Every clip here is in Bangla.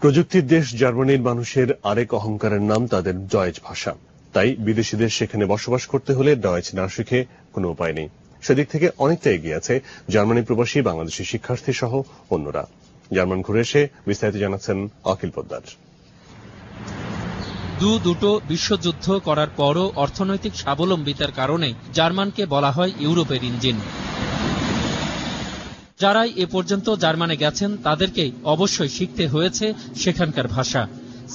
প্রযুক্তির দেশ জার্মানির মানুষের আরেক অহংকারের নাম তাদের ডয়েচ ভাষা। তাই বিদেশিদের সেখানে বসবাস করতে হলে ডয়েচ না শিখে কোনো উপায় নেই। সেদিক থেকে অনেকটা এগিয়ে আছে জার্মানি প্রবাসী বাংলাদেশি শিক্ষার্থী সহ অন্যরা। জার্মান ঘুরে এসে বিস্তারিত জানাচ্ছেন অখিল পোদ্দার। দুটো বিশ্বযুদ্ধ করার পরও অর্থনৈতিক স্বাবলম্বিতার কারণে জার্মানকে বলা হয় ইউরোপের ইঞ্জিন। যারাই এ পর্যন্ত জার্মানে গেছেন তাদেরকে অবশ্যই শিখতে হয়েছে সেখানকার ভাষা।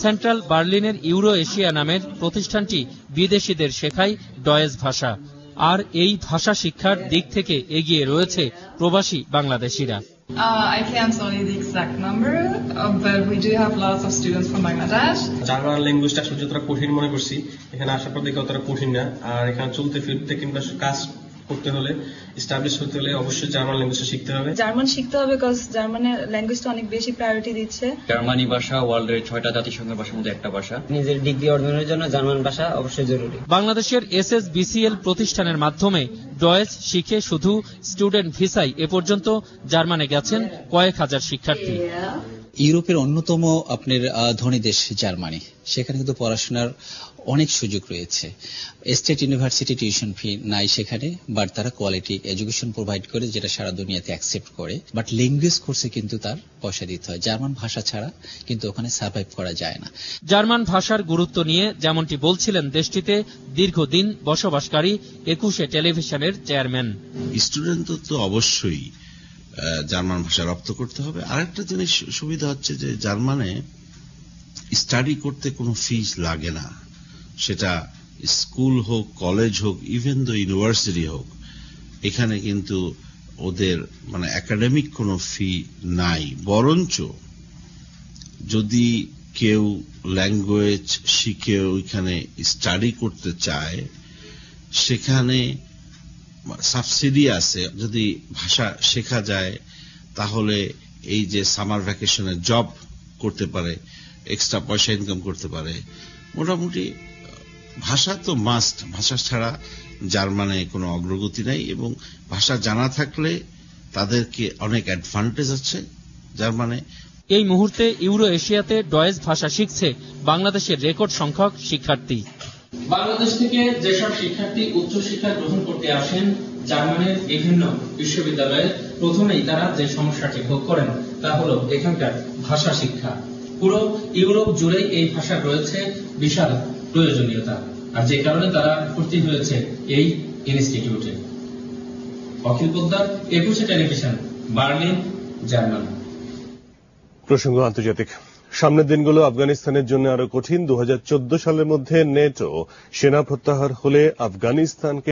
সেন্ট্রাল বার্লিনের ইউরো এশিয়া নামের প্রতিষ্ঠানটি বিদেশিদের শেখায় ডয়েচ ভাষা। আর এই ভাষা শিক্ষার দিক থেকে এগিয়ে রয়েছে প্রবাসী বাংলাদেশিরা। I can't tell you the exact number, but we do have lots of students from Bangladesh. German ল্যাঙ্গুয়েজটা আসলে যতটা কঠিন মনে করছি, এখানে আসার পর দেখে অতটা কঠিন না। আর এখানে চলতে ফিরতে কিংবা কাজ করতে হলে, এস্টাবলিশ হতে হলে অবশ্যই জার্মান ল্যাঙ্গুয়েজটা শিখতে হবে। জার্মান শিখতে হবে বিকজ জার্মানের ল্যাঙ্গুয়েজটা অনেক বেশি প্রায়োরিটি দিচ্ছে। জার্মানি ভাষা ওয়ার্ল্ডের 6টা জাতিসংঘের ভাষার মধ্যে একটা ভাষা। নিজের ডিগ্রি অর্জনের জন্য জার্মান ভাষা অবশ্যই জরুরি। বাংলাদেশের SSBCL প্রতিষ্ঠানের মাধ্যমে ডয়েচ শিখে শুধু স্টুডেন্ট ভিসায় এ পর্যন্ত জার্মানে গেছেন কয়েক হাজার শিক্ষার্থী। ইউরোপের অন্যতম আপনার ধনী দেশ জার্মানি, সেখানে কিন্তু পড়াশোনার অনেক সুযোগ রয়েছে। স্টেট ইউনিভার্সিটি টিউশন ফি নাই সেখানে, বাট তারা কোয়ালিটি এডুকেশন প্রোভাইড করে, যেটা সারা দুনিয়াতে অ্যাকসেপ্ট করে। বাট ল্যাঙ্গুয়েজ কোর্সে কিন্তু তার পয়সা দিতে হয়। জার্মান ভাষা ছাড়া কিন্তু ওখানে সার্ভাইভ করা যায় না। জার্মান ভাষার গুরুত্ব নিয়ে যেমনটি বলছিলেন দেশটিতে দীর্ঘদিন বসবাসকারী 21 টেলিভিশনের চেয়ারম্যান। স্টুডেন্ট তো অবশ্যই জার্মান ভাষা রপ্ত করতে হবে। আরেকটা জিনিস সুবিধা হচ্ছে যে জার্মানে স্টাডি করতে কোনো ফিস লাগে না, সেটা স্কুল হোক, কলেজ হোক, ইভেন দো ইউনিভার্সিটি হোক। এখানে কিন্তু ওদের মানে একাডেমিক কোনো ফি নাই। বরঞ্চ যদি কেউ ল্যাঙ্গুয়েজ শিখে ওইখানে স্টাডি করতে চায়, সেখানে সাবসিডি আছে। যদি ভাষা শেখা যায় তাহলে এই যে সামার ভ্যাকেশনে জব করতে পারে, এক্সট্রা পয়সা ইনকাম করতে পারে। মোটামুটি ভাষা তো মাস্ট, ভাষা ছাড়া জার্মানে কোনো অগ্রগতি নাই। এবং ভাষা জানা থাকলে তাদেরকে অনেক অ্যাডভান্টেজ আছে জার্মানে। এই মুহূর্তে ইউরো এশিয়াতে ডয়েচ ভাষা শিখছে বাংলাদেশের রেকর্ড সংখ্যক শিক্ষার্থী। বাংলাদেশ থেকে যেসব শিক্ষার্থী উচ্চশিক্ষা গ্রহণ করতে আসেন জার্মানির বিভিন্ন বিশ্ববিদ্যালয়ে, প্রথমেই তারা যে সমস্যাটি ভোগ করেন তা হল এখানকার ভাষা শিক্ষা। পুরো ইউরোপ জুড়ে এই ভাষার রয়েছে বিশাল প্রয়োজনীয়তা, আর যে কারণে তারা ভর্তি হয়েছে এই ইনস্টিটিউটে। অখিল পোদ্দার, 21 টেলিভিশন, বার্লিন, জার্মানি। প্রসঙ্গ আন্তর্জাতিক। সামনের দিনগুলো আফগানিস্তানের জন্য আরো কঠিন। 2014 সালের মধ্যে নেটো সেনা প্রত্যাহার হলে আফগানিস্তানকে